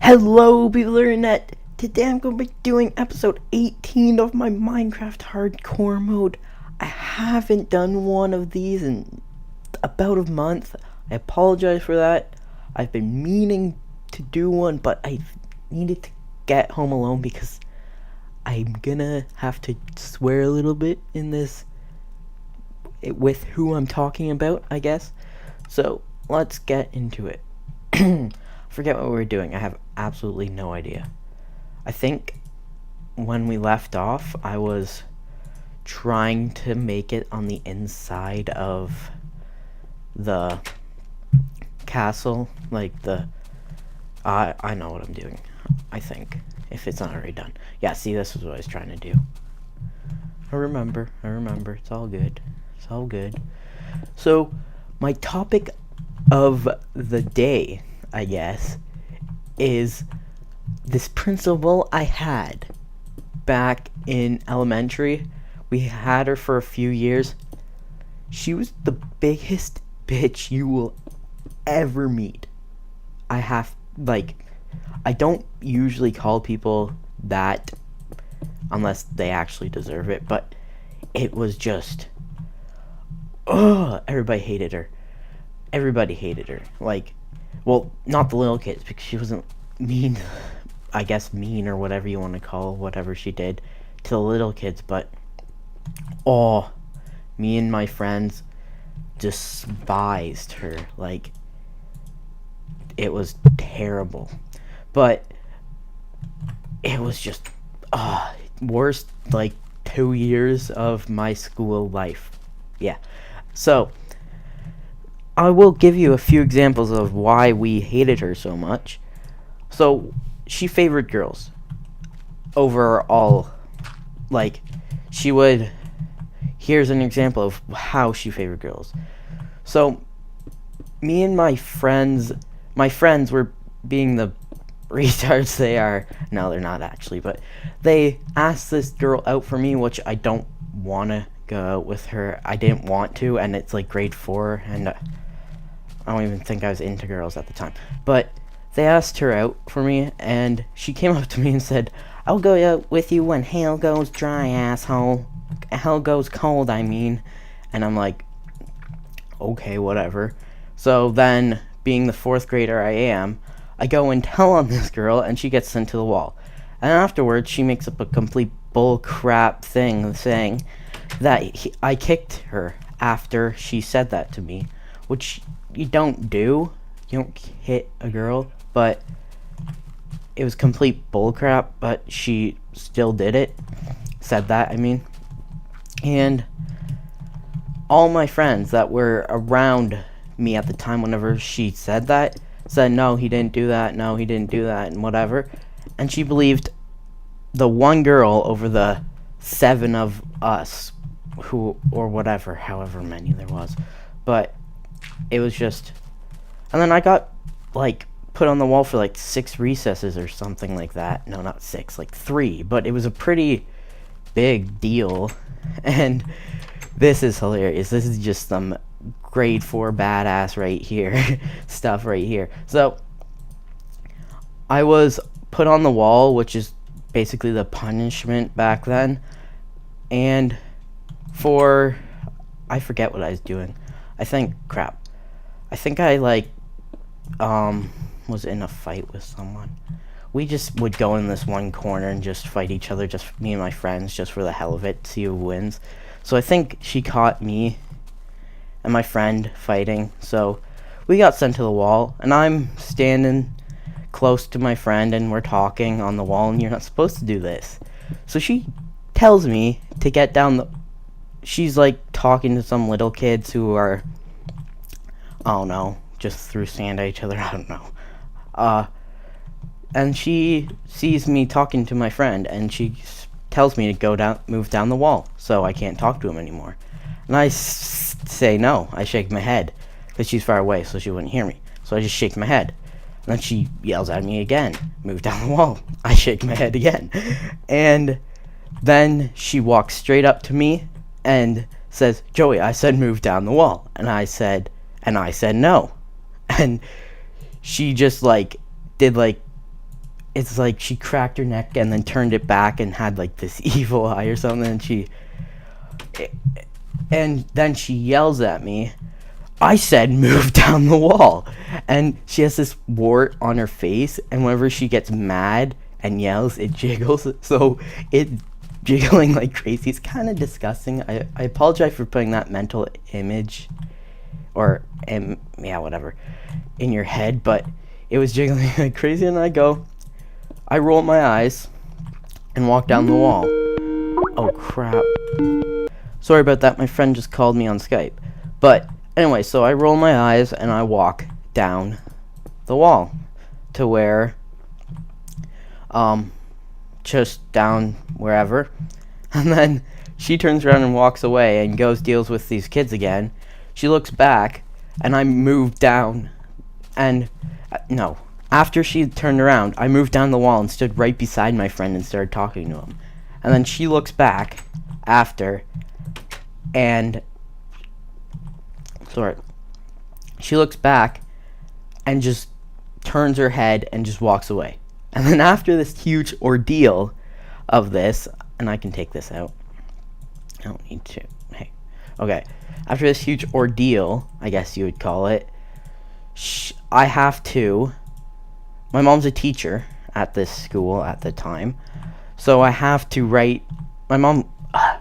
Hello, people of the internet. Today I'm going to be doing episode 18 of my Minecraft hardcore mode. I haven't done one of these in about a month. I apologize for that. I've been meaning to do one, but I needed to get home alone because I'm gonna have to swear a little bit in this with who I'm talking about, I guess. So let's get into it. Forget what we were doing. I have absolutely no idea. I think when we left off, I was trying to make it on the inside of the castle. I know what I'm doing, I think, if it's not already done. Yeah, see, this is what I was trying to do. I remember. It's all good. So, my topic of the day, I guess, is this principal I had back in elementary. We had her for a few years. She was the biggest bitch you will ever meet. I don't usually call people that unless they actually deserve it, but it was just, everybody hated her. Well, not the little kids, because she wasn't mean, I guess mean or whatever you want to call whatever she did to the little kids, but me and my friends despised her. Like, it was terrible. But it was just worst 2 years of my school life. Yeah. So I will give you a few examples of why we hated her so much. So, she favored girls over all. Here's an example of how she favored girls. So, me and my friends were being the retards they are. No, they're not actually, but they asked this girl out for me, which I don't want to go out with her. I didn't want to, and it's grade 4, and I don't even think I was into girls at the time. But they asked her out for me, and she came up to me and said, "I'll go out with you when hell goes dry, asshole. Hell goes cold, I mean." And I'm like, okay, whatever. So then, being the 4th grader I am, I go and tell on this girl, and she gets sent to the wall. And afterwards, she makes up a complete bull crap thing saying that I kicked her after she said that to me, which you don't do. You don't hit a girl, but it was complete bullcrap, but she still did it. Said that, I mean. And all my friends that were around me at the time whenever she said that, said, "No, he didn't do that, and whatever." And she believed the one girl over the 7 of us, or whatever, however many there was. But it was just... And then I got, put on the wall for, 6 recesses or something like that. No, not 6, 3. But it was a pretty big deal. And this is hilarious. This is just some grade 4 badass right here. Stuff right here. So, I was put on the wall, which is basically the punishment back then. And I forget what I was doing. I think I was in a fight with someone. We just would go in this one corner and just fight each other, just me and my friends, just for the hell of it, to see who wins. So I think she caught me and my friend fighting, so we got sent to the wall, and I'm standing close to my friend, and we're talking on the wall, and you're not supposed to do this. So she tells me to get down she's talking to some little kids who are, I don't know, just threw sand at each other, I don't know. And she sees me talking to my friend, and she tells me to move down the wall, so I can't talk to him anymore. And I say no. I shake my head, because she's far away, so she wouldn't hear me. So I just shake my head. And then she yells at me again, "Move down the wall." I shake my head again. And then she walks straight up to me and says, "Joey, I said move down the wall." And I said no. And she just did it's like she cracked her neck and then turned it back and had like this evil eye or something, and then she yells at me. I said move down the wall. And she has this wart on her face, and whenever she gets mad and yells, it jiggles. So it jiggling like crazy. It's kind of disgusting. I apologize for putting that mental image or yeah, whatever, in your head, but it was jiggling like crazy, and I roll my eyes and walk down the wall. Oh crap. Sorry about that, my friend just called me on Skype. But anyway, so I roll my eyes and I walk down the wall to where, just down wherever. And then she turns around and walks away and deals with these kids again. She looks back and I move down. And, no. After she turned around, I moved down the wall and stood right beside my friend and started talking to him. And then she looks back after and she looks back and just turns her head and just walks away. And then after this huge ordeal of this, and I can take this out. I don't need to. Hey. Okay. After this huge ordeal, I guess you would call it, I have to... My mom's a teacher at this school at the time. So I have to write... My mom... I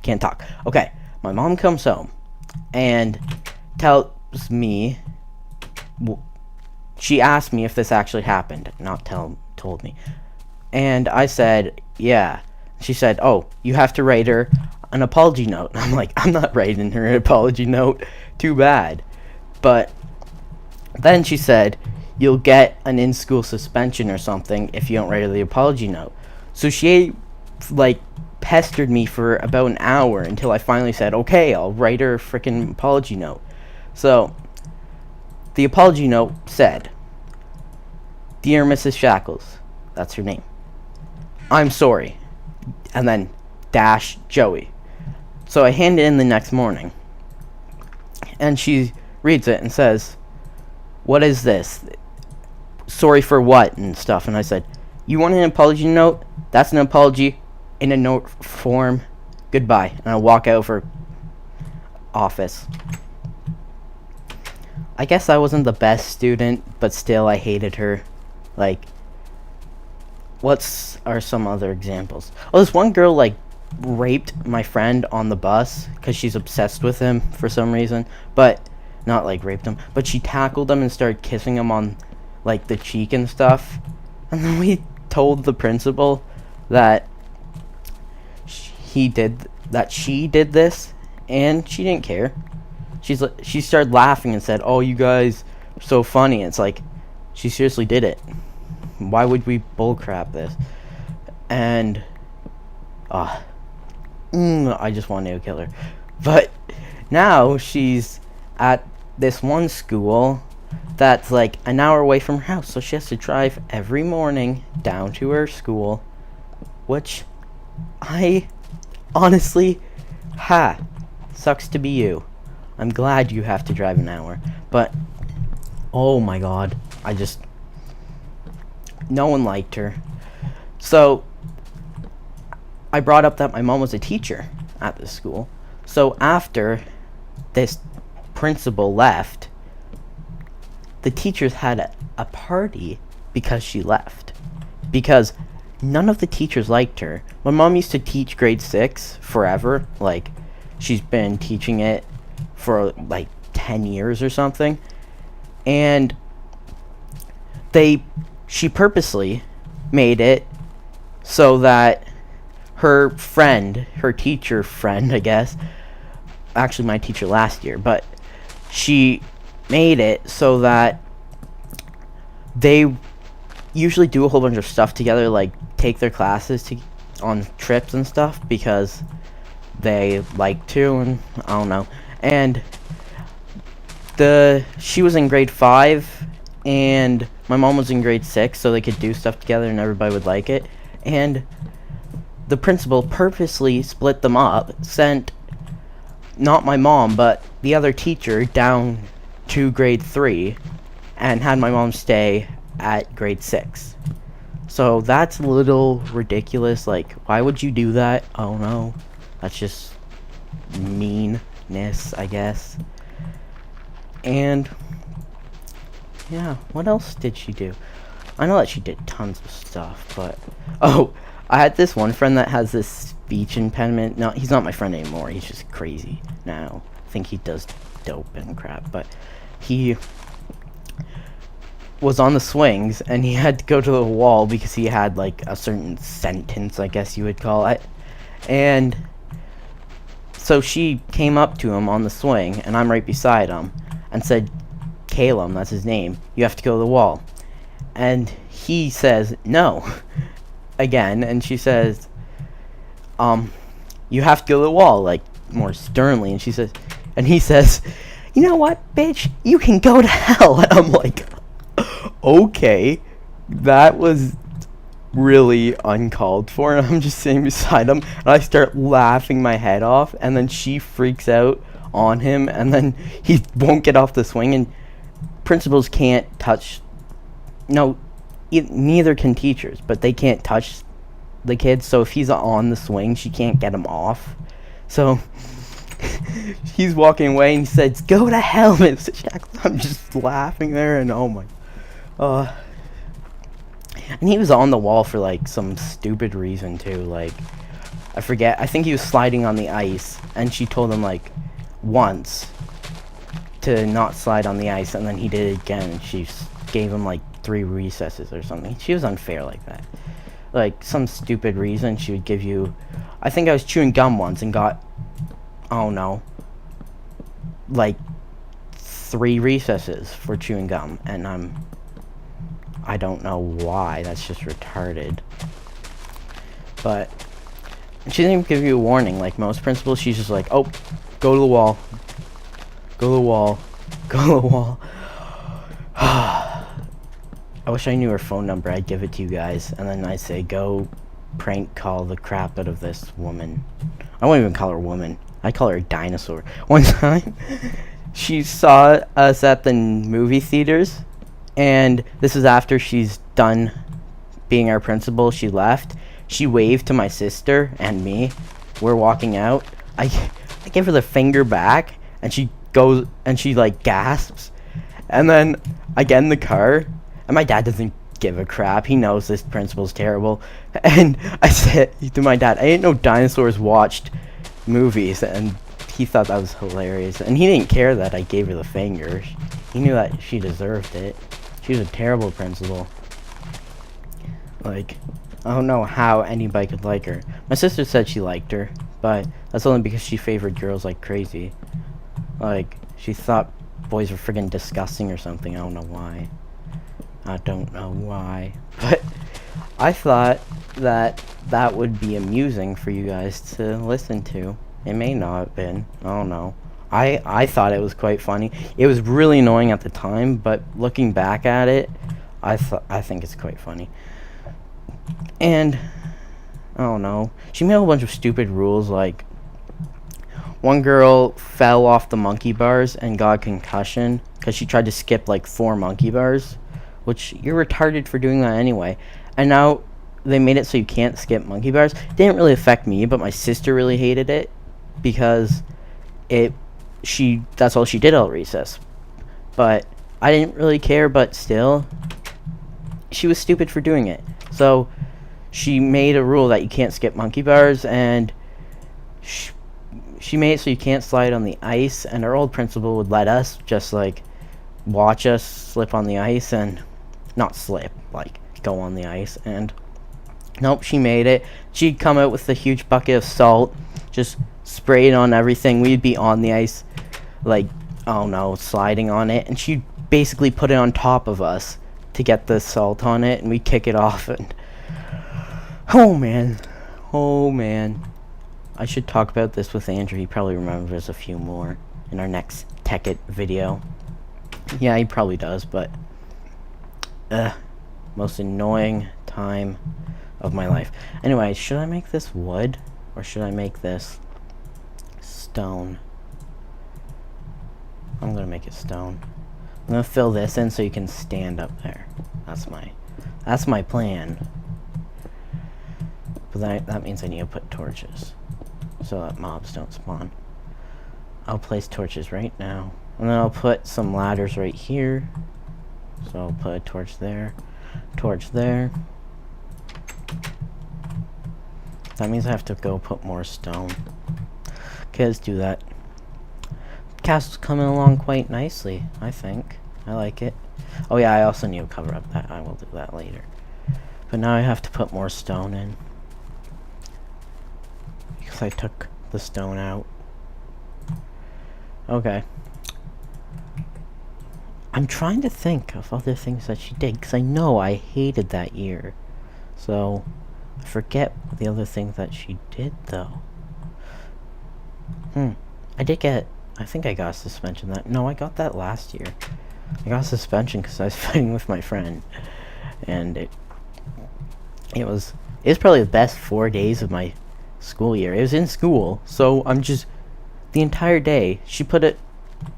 can't talk. Okay. My mom comes home and tells me... She asked me if this actually happened, not told me. And I said, yeah. She said, oh, you have to write her an apology note. I'm like, I'm not writing her an apology note. Too bad. But then she said, you'll get an in-school suspension or something if you don't write her the apology note. So she, like, pestered me for about an hour until I finally said, okay, I'll write her a freaking apology note. So the apology note said, Dear Mrs. Shackles, that's her name, I'm sorry, and then dash Joey. So I hand it in the next morning, and she reads it and says, what is this? Sorry for what? And stuff. And I said, you want an apology note? That's an apology in a note form. Goodbye. And I walk out of her office. I guess I wasn't the best student, but still I hated her. Like, are some other examples? Oh, this one girl, like, raped my friend on the bus because she's obsessed with him for some reason. But, not, like, raped him. But she tackled him and started kissing him on, like, the cheek and stuff. And then we told the principal that she did this, and she didn't care. She started laughing and said, oh, you guys are so funny. It's like, she seriously did it. Why would we bullcrap this? And I just wanted to kill her. But now she's at this one school that's like an hour away from her house, so she has to drive every morning down to her school, which I honestly, sucks to be you. I'm glad you have to drive an hour, but oh my god, no one liked her. So I brought up that my mom was a teacher at the school. So after this principal left, the teachers had a party because she left. Because none of the teachers liked her. My mom used to teach grade 6 forever. Like, she's been teaching it for like 10 years or something. And she purposely made it so that her teacher friend, I guess, actually my teacher last year, but she made it so that they usually do a whole bunch of stuff together, like take their classes on trips and stuff, because they like to, and I don't know. And she was in grade 5 and my mom was in grade 6, so they could do stuff together and everybody would like it. And the principal purposely split them up, sent not my mom but the other teacher down to grade 3, and had my mom stay at grade 6. So that's a little ridiculous. Like, why would you do that? Oh no, that's just meanness, I guess. And yeah, what else did she do? I know that she did tons of stuff, but oh, I had this one friend that has this speech impediment. No, he's not my friend anymore. He's just crazy now. I think he does dope and crap, but he was on the swings and he had to go to the wall because he had like a certain sentence, I guess you would call it. And so she came up to him on the swing, and I'm right beside him, and said, Calum, that's his name, you have to go to the wall. And he says, no, again, and she says, you have to go to the wall, like, more sternly, and she says, and he says, you know what, bitch, you can go to hell. And I'm like, okay, that was really uncalled for, and I'm just sitting beside him, and I start laughing my head off, and then she freaks out on him, and then he won't get off the swing, and principals can't touch, no, neither can teachers, but they can't touch the kids, so if he's on the swing, she can't get him off. So he's walking away, and he says, go to hell, Mrs. Shackles. I'm just laughing there, and oh my, and he was on the wall for like some stupid reason too, like I forget, I think he was sliding on the ice, and she told him like once to not slide on the ice, and then he did it again, and she gave him like 3 recesses or something. She was unfair like that. Like some stupid reason she would give you, I think I was chewing gum once and got, oh no, like 3 recesses for chewing gum, and I don't know why, that's just retarded. But she didn't even give you a warning like most principals. She's just like, oh, go to the wall, go to the wall, go to the wall. I wish I knew her phone number. I'd give it to you guys, and then I'd say, go prank call the crap out of this woman. I won't even call her woman, I'd call her a dinosaur. One time she saw us at the movie theaters, and this is after she's done being our principal. She left. She waved to my sister and me. We're walking out. I give her the finger back, and she goes, and she like gasps. And then I get in the car, and my dad doesn't give a crap. He knows this principal's terrible. And I said to my dad, I didn't know dinosaurs watched movies, and he thought that was hilarious. And he didn't care that I gave her the finger. He knew that she deserved it. She was a terrible principal. Like, I don't know how anybody could like her. My sister said she liked her, but that's only because she favored girls like crazy. Like, she thought boys were friggin' disgusting or something. I don't know why. I don't know why. But I thought that that would be amusing for you guys to listen to. It may not have been. I don't know. I thought it was quite funny. It was really annoying at the time, but looking back at it, I think it's quite funny. And I don't know. She made a whole bunch of stupid rules, like one girl fell off the monkey bars and got a concussion because she tried to skip like 4 monkey bars, which you're retarded for doing that anyway. And now they made it so you can't skip monkey bars. It didn't really affect me, but my sister really hated it because that's all she did all recess. But I didn't really care, but still, she was stupid for doing it. So she made a rule that you can't skip monkey bars, and she made it so you can't slide on the ice, and our old principal would let us just like watch us slip on the ice, and not slip, like go on the ice. And nope, she made it. She'd come out with a huge bucket of salt, just spray it on everything. We'd be on the ice, like, oh no, sliding on it, and she'd basically put it on top of us to get the salt on it, and we'd kick it off. And oh man, I should talk about this with Andrew. He probably remembers a few more in our next Tech It video. Yeah, he probably does, but most annoying time of my life. Anyway, should I make this wood, or should I make this stone? I'm gonna make it stone. I'm gonna fill this in so you can stand up there. That's my That's my plan. But that means I need to put torches so that mobs don't spawn. I'll place torches right now. And then I'll put some ladders right here. So I'll put a torch there. Torch there. That means I have to go put more stone. Okay, let's do that. Castle's coming along quite nicely, I think. I like it. Oh yeah, I also need to cover up that. I will do that later. But now I have to put more stone in. Because I took the stone out. Okay. I'm trying to think of other things that she did, because I know I hated that year. So, I forget the other things that she did, though. I think I got a suspension that... No, I got that last year. I got a suspension because I was fighting with my friend. And it was probably the best 4 days of my school year. It was in school, so I'm just... The entire day,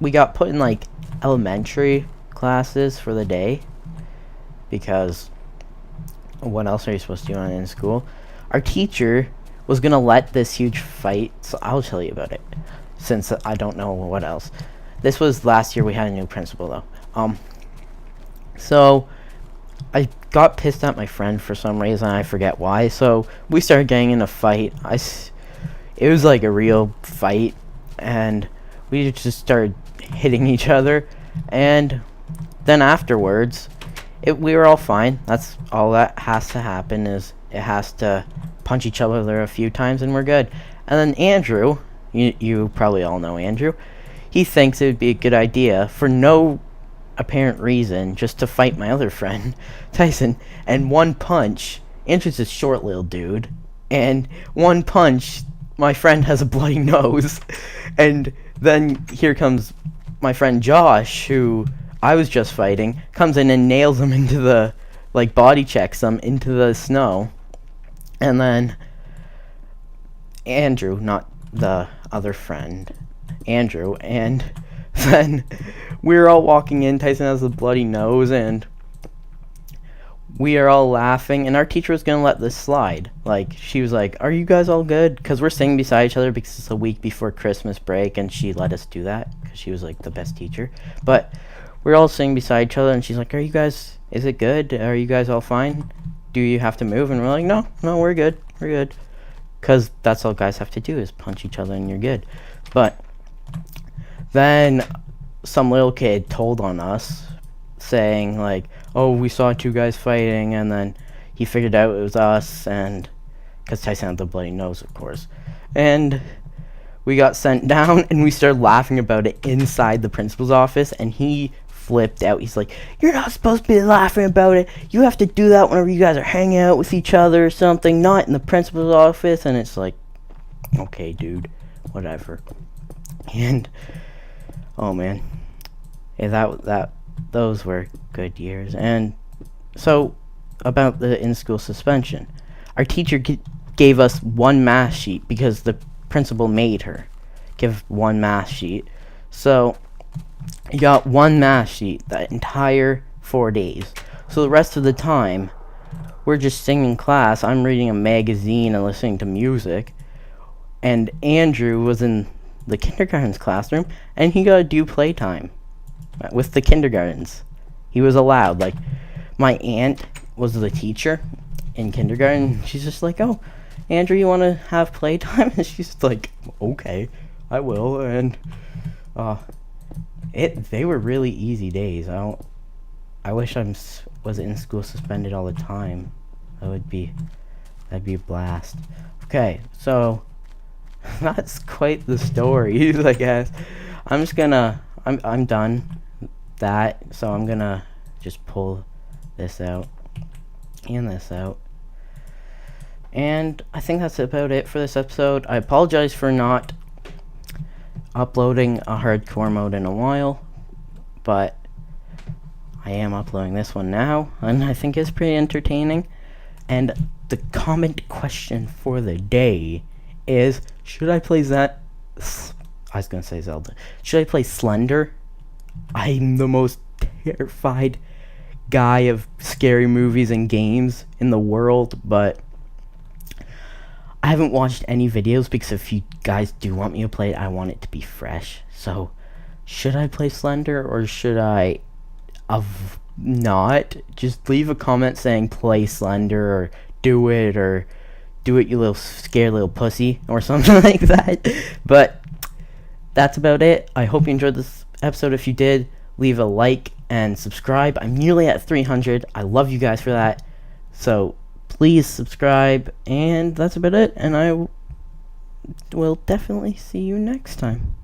we got put in, like, elementary classes for the day. Because what else are you supposed to do in school? Our teacher was gonna let this huge fight, so I'll tell you about it, since I don't know what else. This was last year. We had a new principal, though. So I got pissed at my friend for some reason. I forget why. So we started getting in a fight. It was like a real fight, and we just started hitting each other. And then afterwards, we were all fine. That's all that has to happen, is it has to punch each other a few times and we're good. And then Andrew, you probably all know Andrew, he thinks it would be a good idea, for no apparent reason, just to fight my other friend, Tyson, and one punch, Andrew's a short little dude, and one punch, my friend has a bloody nose. And then here comes my friend Josh, who I was just fighting, comes in and nails him into the, like, body checks him into the snow. And then Andrew, not the other friend, Andrew, and then we were all walking in. Tyson has a bloody nose, and we are all laughing, and our teacher was gonna let this slide. Like, she was like, "Are you guys all good?" Because we're sitting beside each other, because it's a week before Christmas break, and she let us do that because she was like the best teacher. But we're all sitting beside each other, and she's like, is it good? Are you guys all fine? Do you have to move? And we're like, no, we're good. Because that's all guys have to do, is punch each other and you're good. But then some little kid told on us, saying like, oh, we saw two guys fighting, and then he figured out it was us, and because Tyson had the bloody nose, of course. And we got sent down, and we started laughing about it inside the principal's office, and he flipped out. He's like, "You're not supposed to be laughing about it. You have to do that whenever you guys are hanging out with each other or something, not in the principal's office." And it's like, okay, dude, whatever. And oh man, yeah, those were good years. And so about the in-school suspension, our teacher gave us one math sheet because the principal made her give one math sheet. So you got one math sheet that entire 4 days. So the rest of the time, we're just sitting in class. I'm reading a magazine and listening to music. And Andrew was in the kindergarten's classroom, and he got to do playtime with the kindergartens. He was allowed. Like, my aunt was the teacher in kindergarten. She's just like, "Oh, Andrew, you want to have playtime?" And she's like, "Okay, I will." And they were really easy days. I wish I was in school suspended all the time. That'd be a blast. Okay, so that's quite the story, I guess. I'm done that, so I'm gonna just pull this out and this out. And I think that's about it for this episode. I apologize for not uploading a hardcore mode in a while, but I am uploading this one now, and I think it's pretty entertaining. And the comment question for the day is, should I play I was gonna say Zelda. Should I play Slender? I'm the most terrified guy of scary movies and games in the world, but I haven't watched any videos because if you guys do want me to play it, I want it to be fresh. So, should I play Slender or should I not? Just leave a comment saying play Slender or do it, you little scared little pussy, or something like that. But that's about it. I hope you enjoyed this episode. If you did, leave a like and subscribe. I'm nearly at 300. I love you guys for that. So please subscribe, and that's about it. And I will definitely see you next time.